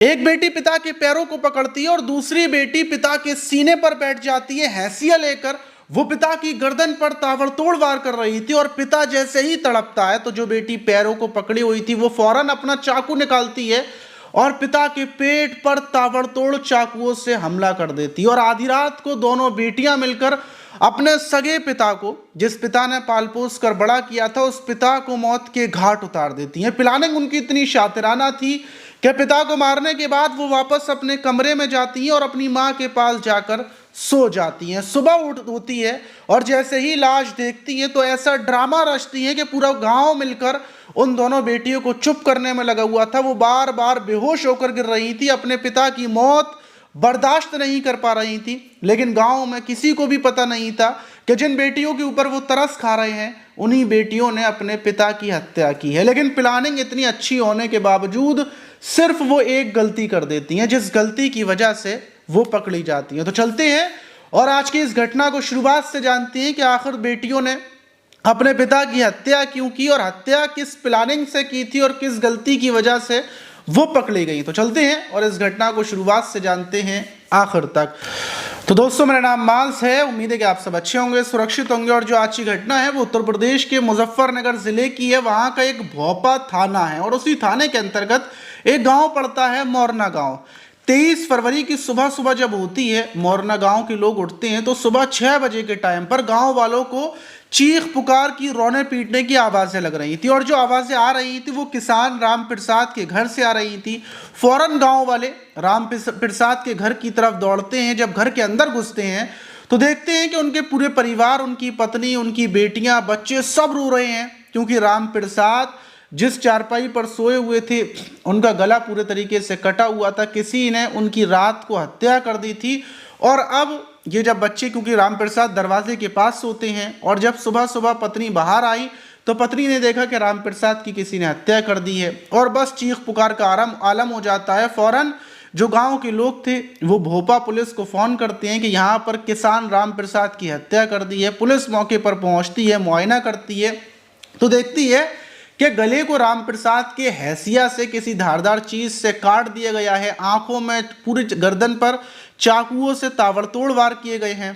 एक बेटी पिता के पैरों को पकड़ती है और दूसरी बेटी पिता के सीने पर बैठ जाती है हैसिया लेकर। वो पिता की गर्दन पर ताबड़तोड़ वार कर रही थी और पिता जैसे ही तड़पता है तो जो बेटी पैरों को पकड़ी हुई थी वो फौरन अपना चाकू निकालती है और पिता के पेट पर ताबड़तोड़ चाकुओं से हमला कर देती है। और आधी रात को दोनों बेटियां मिलकर अपने सगे पिता को, जिस पिता ने पाल पोस कर बड़ा किया था, उस पिता को मौत के घाट उतार देती हैं। प्लानिंग उनकी इतनी शातिराना थी कि पिता को मारने के बाद वो वापस अपने कमरे में जाती हैं और अपनी माँ के पास जाकर सो जाती हैं। सुबह होती है और जैसे ही लाश देखती हैं तो ऐसा ड्रामा रचती हैं कि पूरा गांव मिलकर उन दोनों बेटियों को चुप करने में लगा हुआ था। वो बार बार बेहोश होकर गिर रही थी, अपने पिता की मौत बर्दाश्त नहीं कर पा रही थी। लेकिन गांव में किसी को भी पता नहीं था कि जिन बेटियों के ऊपर वो तरस खा रहे हैं उन्हीं बेटियों ने अपने पिता की हत्या की है। लेकिन प्लानिंग इतनी अच्छी होने के बावजूद सिर्फ वो एक गलती कर देती हैं, जिस गलती की वजह से वो पकड़ी जाती हैं। तो चलते हैं और आज की इस घटना को शुरुआत से जानते हैं कि आखिर बेटियों ने अपने पिता की हत्या क्यों की और हत्या किस प्लानिंग से की थी और किस गलती की वजह से वो पकड़ी गई। तो चलते हैं और इस घटना को शुरुआत से जानते हैं आखिर तक। तो दोस्तों, मेरा नाम मानस है। उम्मीद है कि आप सब अच्छे होंगे, सुरक्षित होंगे। और जो आज की घटना है वो उत्तर प्रदेश के मुजफ्फरनगर जिले की है। वहां का एक भोपा थाना है और उसी थाने के अंतर्गत एक गांव पड़ता है, मोरना गांव। 23 फरवरी की सुबह सुबह जब होती है, मोरना गांव के लोग उठते हैं तो सुबह 6 बजे के टाइम पर गांव वालों को चीख पुकार की, रोने पीटने की आवाजें लग रही थी। और जो आवाजें आ रही थी वो किसान राम प्रसाद के घर से आ रही थी। फौरन गांव वाले राम प्रसाद के घर की तरफ दौड़ते हैं। जब घर के अंदर घुसते हैं तो देखते हैं कि उनके पूरे परिवार, उनकी पत्नी, उनकी बेटियां, बच्चे सब रो रहे हैं, क्योंकि राम प्रसाद जिस चारपाई पर सोए हुए थे उनका गला पूरे तरीके से कटा हुआ था। किसी ने उनकी रात को हत्या कर दी थी। और अब ये जब बच्चे, क्योंकि राम प्रसाद दरवाजे के पास सोते हैं, और जब सुबह सुबह पत्नी बाहर आई तो पत्नी ने देखा कि राम प्रसाद की किसी ने हत्या कर दी है और बस चीख पुकार का आलम हो जाता है। फौरन जो गांव के लोग थे वो भोपा पुलिस को फोन करते हैं कि यहाँ पर किसान राम प्रसाद की हत्या कर दी है। पुलिस मौके पर पहुंचती है, मुआयना करती है तो देखती है कि गले को राम प्रसाद के हैसिया से किसी धारदार चीज से काट दिया गया है। आंखों में, पूरे गर्दन पर चाकुओं से ताबड़तोड़ वार किए गए हैं,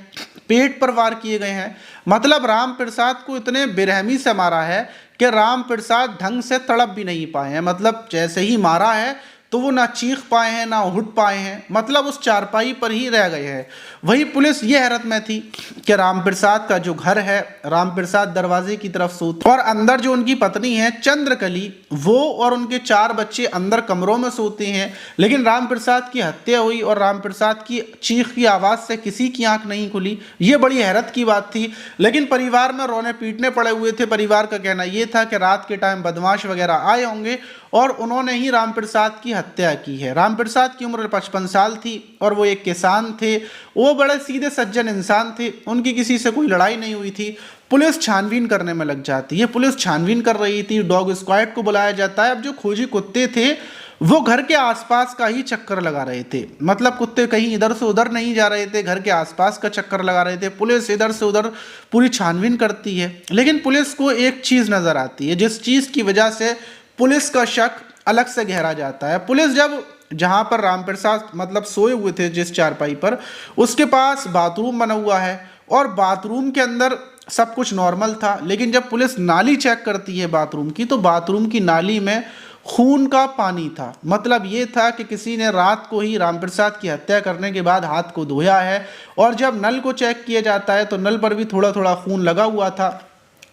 पेट पर वार किए गए हैं। मतलब राम प्रसाद को इतने बेरहमी से मारा है कि राम प्रसाद ढंग से तड़प भी नहीं पाए हैं। मतलब जैसे ही मारा है तो वो ना चीख पाए हैं, ना उठ पाए हैं, मतलब उस चारपाई पर ही रह गए हैं। वही पुलिस ये हैरत में थी कि राम प्रसाद का जो घर है, राम प्रसाद दरवाजे की तरफ सोते और अंदर जो उनकी पत्नी है चंद्रकली, वो और उनके 4 बच्चे अंदर कमरों में सोते हैं। लेकिन राम प्रसाद की हत्या हुई और राम प्रसाद की चीख की आवाज़ से किसी की आंख नहीं खुली। ये बड़ी हैरत की बात थी। लेकिन परिवार में रोने पीटने पड़े हुए थे। परिवार का कहना ये था कि रात के टाइम बदमाश वगैरह आए होंगे और उन्होंने ही राम प्रसाद की हत्या की है। राम प्रसाद की उम्र 55 साल थी और वो एक किसान थे। वो बड़े सीधे सज्जन इंसान थे, उनकी किसी से कोई लड़ाई नहीं हुई थी। पुलिस छानबीन करने में लग जाती है। पुलिस छानबीन कर रही थी, डॉग स्क्वाड को बुलाया जाता है। अब जो खोजी कुत्ते थे वो घर के आसपास का ही चक्कर लगा रहे थे। मतलब कुत्ते कहीं इधर से उधर नहीं जा रहे थे, घर के आसपास का चक्कर लगा रहे थे। पुलिस इधर से उधर पूरी छानबीन करती है। लेकिन पुलिस को एक चीज़ नज़र आती है, जिस चीज़ की वजह से पुलिस का शक अलग से गहरा जाता है। पुलिस जब जहां पर राम प्रसाद मतलब सोए हुए थे जिस चारपाई पर, उसके पास बाथरूम बना हुआ है और बाथरूम के अंदर सब कुछ नॉर्मल था। लेकिन जब पुलिस नाली चेक करती है बाथरूम की तो बाथरूम की नाली में खून का पानी था। मतलब ये था कि किसी ने रात को ही राम प्रसाद की हत्या करने के बाद हाथ को धोया है। और जब नल को चेक किया जाता है तो नल पर भी थोड़ा थोड़ा खून लगा हुआ था।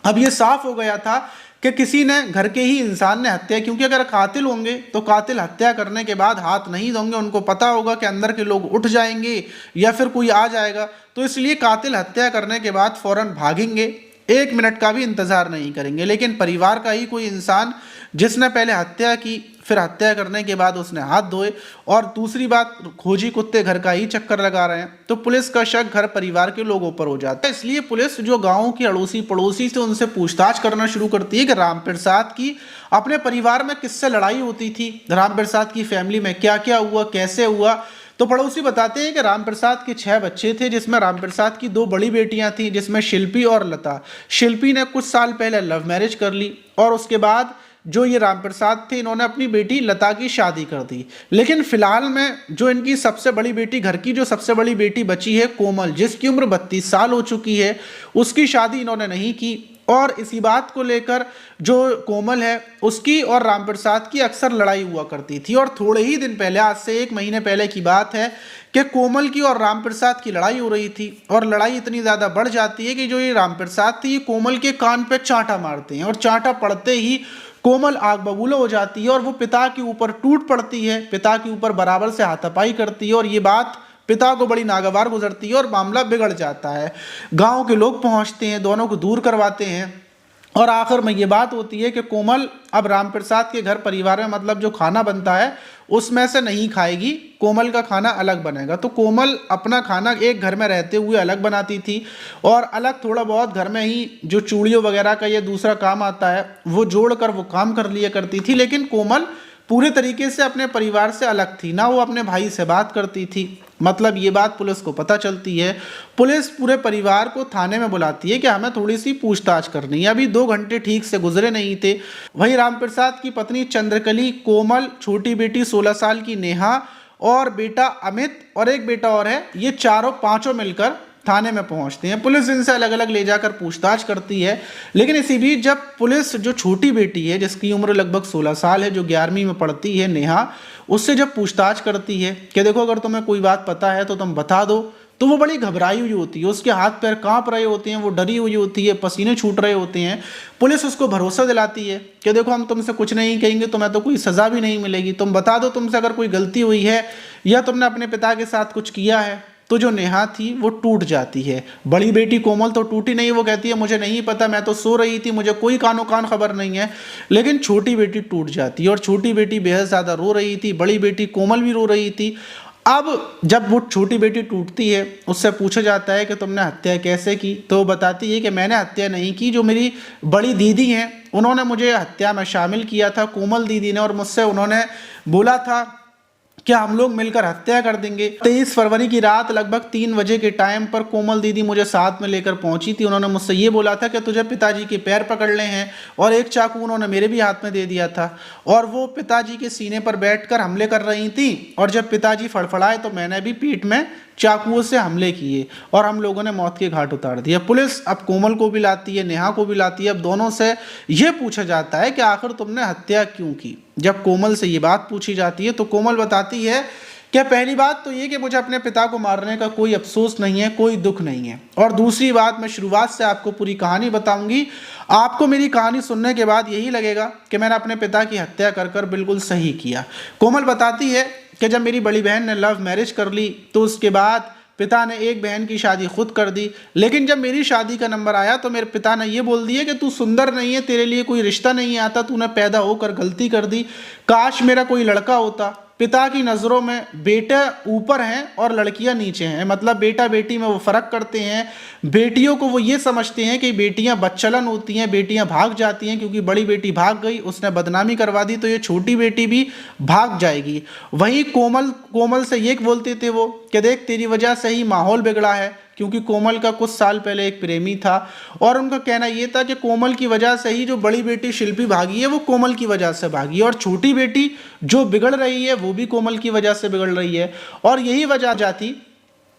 अब ये साफ हो गया था कि किसी ने, घर के ही इंसान ने हत्या, क्योंकि अगर कातिल होंगे तो कातिल हत्या करने के बाद हाथ नहीं धोंगे, उनको पता होगा कि अंदर के लोग उठ जाएंगे या फिर कोई आ जाएगा। तो इसलिए कातिल हत्या करने के बाद फौरन भागेंगे, 1 मिनट का भी इंतजार नहीं करेंगे। लेकिन परिवार का ही कोई इंसान जिसने पहले हत्या की, फिर हत्या करने के बाद उसने हाथ धोए, और दूसरी बात खोजी कुत्ते घर का ही चक्कर लगा रहे हैं, तो पुलिस का शक घर परिवार के लोगों पर हो जाता है। इसलिए पुलिस जो गांव की अड़ोसी पड़ोसी से उनसे पूछताछ करना शुरू करती है कि राम प्रसाद की अपने परिवार में किससे लड़ाई होती थी, राम प्रसाद की फैमिली में क्या क्या हुआ, कैसे हुआ। तो पड़ोसी बताते हैं कि राम प्रसाद के 6 बच्चे थे, जिसमें राम प्रसाद की 2 बड़ी बेटियां थीं, जिसमें शिल्पी और लता। शिल्पी ने कुछ साल पहले लव मैरिज कर ली और उसके बाद जो ये रामप्रसाद थे, इन्होंने अपनी बेटी लता की शादी कर दी। लेकिन फिलहाल में जो इनकी सबसे बड़ी बेटी, घर की जो सबसे बड़ी बेटी बची है कोमल, जिसकी उम्र 32 साल हो चुकी है, उसकी शादी इन्होंने नहीं की। और इसी बात को लेकर जो कोमल है उसकी और रामप्रसाद की अक्सर लड़ाई हुआ करती थी। और थोड़े ही दिन पहले, आज से 1 महीने पहले की बात है कि कोमल की और रामप्रसाद की लड़ाई हो रही थी। और लड़ाई इतनी ज़्यादा बढ़ जाती है कि जो ये रामप्रसाद थी, ये कोमल के कान पे चांटा मारते हैं और चांटा पड़ते ही कोमल आग बबूला हो जाती है और वो पिता के ऊपर टूट पड़ती है, पिता के ऊपर बराबर से हाथापाई करती है। और ये बात पिता को बड़ी नागवार गुजरती है और मामला बिगड़ जाता है। गांव के लोग पहुंचते हैं, दोनों को दूर करवाते हैं और आखिर में ये बात होती है कि कोमल अब रामप्रसाद के घर परिवार में, मतलब जो खाना बनता है उसमें से नहीं खाएगी, कोमल का खाना अलग बनेगा। तो कोमल अपना खाना एक घर में रहते हुए अलग बनाती थी और अलग थोड़ा बहुत घर में ही जो चूड़ियों वगैरह का ये दूसरा काम आता है वो जोड़कर वो काम कर लिया करती थी। लेकिन कोमल पूरे तरीके से अपने परिवार से अलग थी, ना वो अपने भाई से बात करती थी। मतलब ये बात पुलिस को पता चलती है। पुलिस पूरे परिवार को थाने में बुलाती है कि हमें थोड़ी सी पूछताछ करनी है। अभी 2 घंटे ठीक से गुजरे नहीं थे। वहीं रामप्रसाद की पत्नी चंद्रकली, कोमल, छोटी बेटी 16 साल की नेहा और बेटा अमित और एक बेटा और है, ये चारों पांचों मिलकर थाने में पहुंचते हैं। पुलिस इनसे अलग अलग ले जाकर पूछताछ करती है। लेकिन इसी बीच जब पुलिस जो छोटी बेटी है, जिसकी उम्र लगभग 16 साल है, जो 11वीं में पढ़ती है, नेहा, उससे जब पूछताछ करती है कि देखो अगर तुम्हें कोई बात पता है तो तुम बता दो, तो वो बड़ी घबराई हुई होती है, उसके हाथ पैर कांप रहे होते हैं, वो डरी हुई होती है, पसीने छूट रहे होते हैं। पुलिस उसको भरोसा दिलाती है कि देखो हम तुमसे कुछ नहीं कहेंगे, तुम्हें तो कोई सज़ा भी नहीं मिलेगी, तुम बता दो तुमसे अगर कोई गलती हुई है या तुमने अपने पिता के साथ कुछ किया है। तो जो नेहा थी वो टूट जाती है। बड़ी बेटी कोमल तो टूटी नहीं, वो कहती है मुझे नहीं पता, मैं तो सो रही थी, मुझे कोई कानो कान खबर नहीं है। लेकिन छोटी बेटी टूट जाती है और छोटी बेटी बेहद ज़्यादा रो रही थी, बड़ी बेटी कोमल भी रो रही थी। अब जब वो छोटी बेटी टूटती है, उससे पूछा जाता है कि तुमने हत्या कैसे की, तो वो बताती है कि मैंने हत्या नहीं की, जो मेरी बड़ी दीदी हैं उन्होंने मुझे हत्या में शामिल किया था, कोमल दीदी ने, और मुझसे उन्होंने बोला था कि हम लोग मिलकर हत्या कर देंगे। 23 फरवरी की रात लगभग 3 बजे के टाइम पर कोमल दीदी मुझे साथ में लेकर पहुंची थी। उन्होंने मुझसे ये बोला था कि तुझे पिताजी के पैर पकड़ने हैं, और एक चाकू उन्होंने मेरे भी हाथ में दे दिया था और वो पिताजी के सीने पर बैठकर हमले कर रही थी। और जब पिताजी फड़फड़ाए तो मैंने भी पीठ में चाकुओं से हमले किए और हम लोगों ने मौत के घाट उतार दिया। पुलिस अब कोमल को भी लाती है, नेहा को भी लाती है। अब दोनों से ये पूछा जाता है कि आखिर तुमने हत्या क्यों की। जब कोमल से ये बात पूछी जाती है तो कोमल बताती है कि पहली बात तो ये कि मुझे अपने पिता को मारने का कोई अफसोस नहीं है, कोई दुख नहीं है, और दूसरी बात, मैं शुरुआत से आपको पूरी कहानी बताऊंगी। आपको मेरी कहानी सुनने के बाद यही लगेगा कि मैंने अपने पिता की हत्या कर कर बिल्कुल सही किया। कोमल बताती है कि जब मेरी बड़ी बहन ने लव मैरिज कर ली तो उसके बाद पिता ने एक बहन की शादी खुद कर दी। लेकिन जब मेरी शादी का नंबर आया तो मेरे पिता ने ये बोल दिया कि तू सुंदर नहीं है, तेरे लिए कोई रिश्ता नहीं आता, तूने पैदा होकर गलती कर दी, काश मेरा कोई लड़का होता। पिता की नज़रों में बेटा ऊपर हैं और लड़कियां नीचे हैं, मतलब बेटा बेटी में वो फ़र्क करते हैं। बेटियों को वो ये समझते हैं कि बेटियां बदचलन होती हैं, बेटियां भाग जाती हैं, क्योंकि बड़ी बेटी भाग गई, उसने बदनामी करवा दी, तो ये छोटी बेटी भी भाग जाएगी। वहीं कोमल से ये बोलते थे वो कि देख तेरी वजह से ही माहौल बिगड़ा है, क्योंकि कोमल का कुछ साल पहले एक प्रेमी था और उनका कहना यह था कि कोमल की वजह से ही जो बड़ी बेटी शिल्पी भागी है वो कोमल की वजह से भागी, और छोटी बेटी जो बिगड़ रही है वो भी कोमल की वजह से बिगड़ रही है। और यही वजह जाती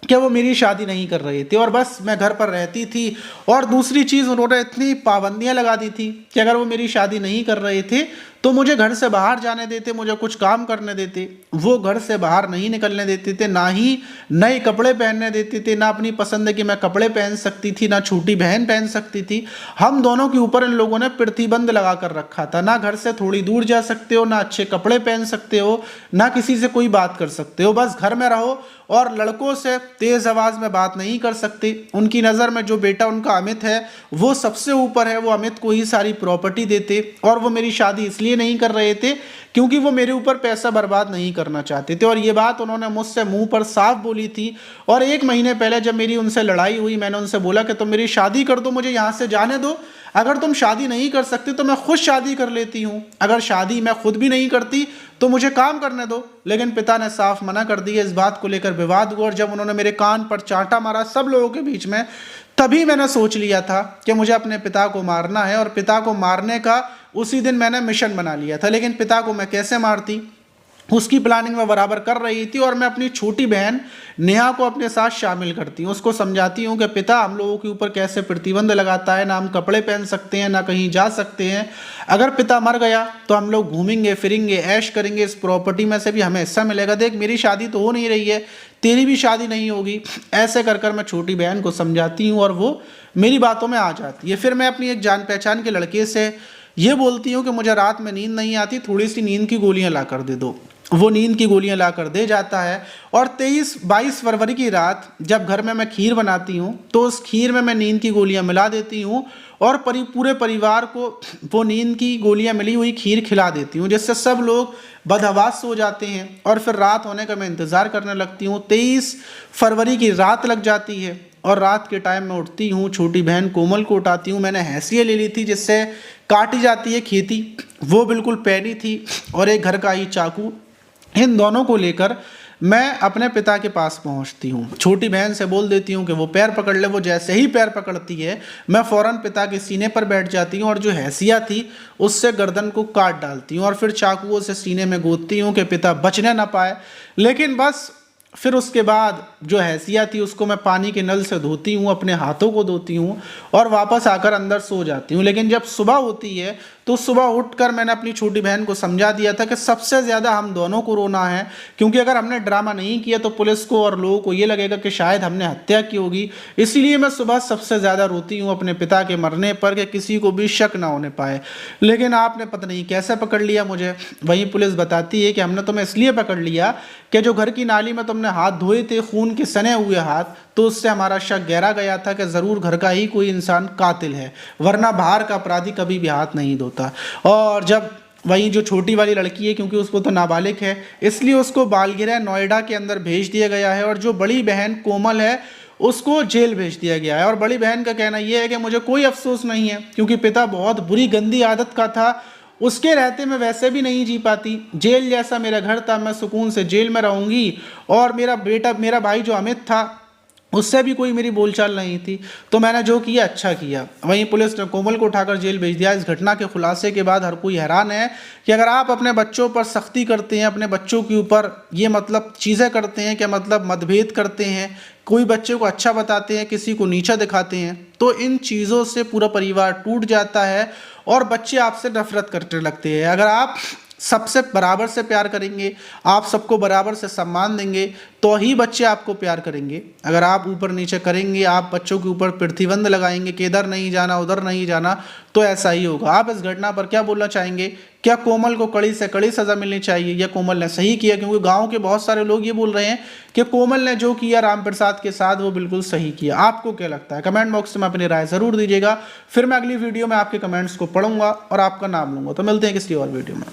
कि वो मेरी शादी नहीं कर रहे थे और बस मैं घर पर रहती थी। और दूसरी चीज़, उन्होंने इतनी पाबंदियां लगा दी थी कि अगर वो मेरी शादी नहीं कर रहे थे तो मुझे घर से बाहर जाने देते, मुझे कुछ काम करने देते। वो घर से बाहर नहीं निकलने देते थे, ना ही नए कपड़े पहनने देते थे, ना अपनी पसंद के मैं कपड़े पहन सकती थी, ना छोटी बहन पहन सकती थी। हम दोनों के ऊपर इन लोगों ने प्रतिबंध लगा कर रखा था, ना घर से थोड़ी दूर जा सकते हो, ना अच्छे कपड़े पहन सकते हो, ना किसी से कोई बात कर सकते हो, बस घर में रहो। और लड़कों से तेज आवाज में बात नहीं कर सकते। उनकी नज़र में जो बेटा उनका अमित है वो सबसे ऊपर है, वो अमित को ही सारी प्रॉपर्टी देते। और वो मेरी शादी इसलिए नहीं कर रहे थे क्योंकि वो मेरे ऊपर पैसा बर्बाद नहीं करना चाहते थे, और ये बात उन्होंने मुझसे मुंह पर साफ बोली थी। और 1 महीने पहले जब मेरी उनसे लड़ाई हुई, मैंने उनसे बोला कि तुम मेरी शादी कर दो, मुझे यहाँ से जाने दो, अगर तुम शादी नहीं कर सकते तो मैं खुद शादी कर लेती हूँ, अगर शादी मैं खुद भी नहीं करती तो मुझे काम करने दो। लेकिन पिता ने साफ मना कर दिया। इस बात को लेकर विवाद हुआ और जब उन्होंने मेरे कान पर चांटा मारा सब लोगों के बीच में, तभी मैंने सोच लिया था कि मुझे अपने पिता को मारना है, और पिता को मारने का उसी दिन मैंने मिशन बना लिया था। लेकिन पिता को मैं कैसे मारती, उसकी प्लानिंग मैं बराबर कर रही थी। और मैं अपनी छोटी बहन नेहा को अपने साथ शामिल करती हूँ, उसको समझाती हूँ कि पिता हम लोगों के ऊपर कैसे प्रतिबंध लगाता है, ना हम कपड़े पहन सकते हैं, ना कहीं जा सकते हैं। अगर पिता मर गया तो हम लोग घूमेंगे फिरेंगे, ऐश करेंगे, इस प्रॉपर्टी में से भी हमें हिस्सा मिलेगा। देख मेरी शादी तो हो नहीं रही है, तेरी भी शादी नहीं होगी। ऐसे कर कर मैं छोटी बहन को समझाती हूँ और वो मेरी बातों में आ जाती है। फिर मैं अपनी एक जान पहचान के लड़के से ये बोलती हूँ कि मुझे रात में नींद नहीं आती, थोड़ी सी नींद की गोलियाँ ला कर दे दो। वो नींद की गोलियां ला कर दे जाता है। और 23-22 फरवरी की रात जब घर में मैं खीर बनाती हूँ तो उस खीर में मैं नींद की गोलियां मिला देती हूँ और पूरे परिवार को वो नींद की गोलियां मिली हुई खीर खिला देती हूँ, जिससे सब लोग बदहवास सो जाते हैं। और फिर रात होने का मैं इंतज़ार करने लगती हूँ। 23 फरवरी की रात लग जाती है और रात के टाइम में उठती हूँ, छोटी बहन कोमल को उठाती हूँ। मैंने हैसिया ले ली थी जिससे काटी जाती है खेती, वो बिल्कुल पैनी थी, और एक घर का ही चाकू। इन दोनों को लेकर मैं अपने पिता के पास पहुंचती हूँ। छोटी बहन से बोल देती हूँ कि वो पैर पकड़ ले। वो जैसे ही पैर पकड़ती है मैं फ़ौरन पिता के सीने पर बैठ जाती हूँ और जो हैसिया थी उससे गर्दन को काट डालती हूँ और फिर चाकुओं से सीने में गोदती हूँ कि पिता बचने ना पाए। लेकिन बस फिर उसके बाद जो हैसिया थी उसको मैं पानी के नल से धोती हूँ, अपने हाथों को धोती हूँ और वापस आकर अंदर सो जाती हूँ। लेकिन जब सुबह होती है तो सुबह उठकर मैंने अपनी छोटी बहन को समझा दिया था कि सबसे ज़्यादा हम दोनों को रोना है, क्योंकि अगर हमने ड्रामा नहीं किया तो पुलिस को और लोगों को ये लगेगा कि शायद हमने हत्या की होगी। इसीलिए मैं सुबह सबसे ज़्यादा रोती हूँ अपने पिता के मरने पर कि किसी को भी शक ना होने पाए। लेकिन आपने पता नहीं कैसे पकड़ लिया मुझे। वहीं पुलिस बताती है कि हमने तुम्हें इसलिए पकड़ लिया कि जो घर की नाली में तुमने हाथ धोए थे, खून के सने हुए हाथ, तो उससे हमारा शक गहरा गया था कि ज़रूर घर का ही कोई इंसान कातिल है, वरना बाहर का अपराधी कभी भी हाथ नहीं धोता। और जब वहीं जो छोटी वाली लड़की है, क्योंकि उसको तो नाबालिग है इसलिए उसको बालगिरह नोएडा के अंदर भेज दिया गया है, और जो बड़ी बहन कोमल है उसको जेल भेज दिया गया है। और बड़ी बहन का कहना यह है कि मुझे कोई अफसोस नहीं है, क्योंकि पिता बहुत बुरी गंदी आदत का था, उसके रहते मैं वैसे भी नहीं जी पाती। जेल जैसा मेरा घर था, मैं सुकून से जेल में रहूँगी। और मेरा भाई जो अमित था उससे भी कोई मेरी बोलचाल नहीं थी, तो मैंने जो किया अच्छा किया। वहीं पुलिस ने कोमल को उठाकर जेल भेज दिया। इस घटना के खुलासे के बाद हर कोई हैरान है कि अगर आप अपने बच्चों पर सख्ती करते हैं, अपने बच्चों के ऊपर ये मतलब चीज़ें करते हैं कि मतलब मतभेद करते हैं, कोई बच्चे को अच्छा बताते हैं, किसी को नीचा दिखाते हैं, तो इन चीज़ों से पूरा परिवार टूट जाता है और बच्चे आपसे नफरत करने लगते हैं। अगर आप सबसे बराबर से प्यार करेंगे, आप सबको बराबर से सम्मान देंगे, तो ही बच्चे आपको प्यार करेंगे। अगर आप ऊपर नीचे करेंगे, आप बच्चों के ऊपर प्रतिबंध लगाएंगे कि इधर नहीं जाना उधर नहीं जाना, तो ऐसा ही होगा। आप इस घटना पर क्या बोलना चाहेंगे? क्या कोमल को कड़ी से कड़ी सज़ा मिलनी चाहिए या कोमल ने सही किया? क्योंकि गांव के बहुत सारे लोग ये बोल रहे हैं कि कोमल ने जो किया राम प्रसाद के साथ वो बिल्कुल सही किया। आपको क्या लगता है? कमेंट बॉक्स में अपनी राय ज़रूर दीजिएगा। फिर मैं अगली वीडियो में आपके कमेंट्स को पढ़ूंगा और आपका नाम लूंगा। तो मिलते हैं किसी और वीडियो में।